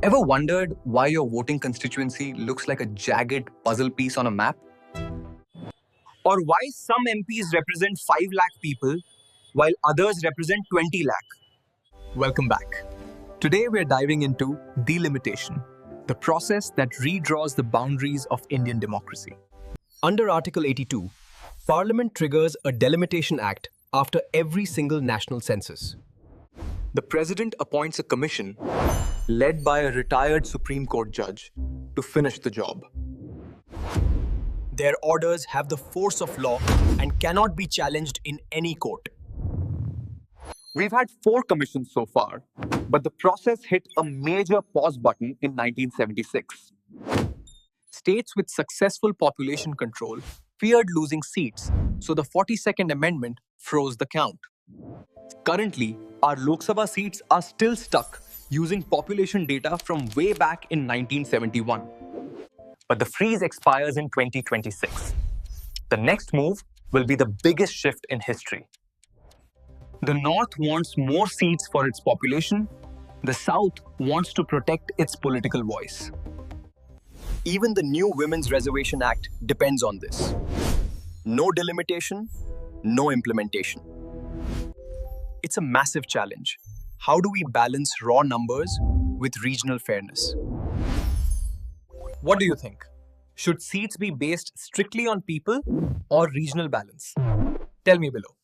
Ever wondered why your voting constituency looks like a jagged puzzle piece on a map? Or why some MPs represent 5 lakh people while others represent 20 lakh? Welcome back. Today we're diving into delimitation, the process that redraws the boundaries of Indian democracy. Under Article 82, Parliament triggers a Delimitation Act after every single national census. The President appoints a commission led by a retired Supreme Court judge to finish the job. Their orders have the force of law and cannot be challenged in any court. We've had 4 commissions so far, but the process hit a major pause button in 1976. States with successful population control feared losing seats, so the 42nd Amendment froze the count. Currently, our Lok Sabha seats are still stuck using population data from way back in 1971. But the freeze expires in 2026. The next move will be the biggest shift in history. The North wants more seats for its population. The South wants to protect its political voice. Even the new Women's Reservation Act depends on this. No delimitation, no implementation. It's a massive challenge. How do we balance raw numbers with regional fairness? What do you think? Should seats be based strictly on people or regional balance? Tell me below.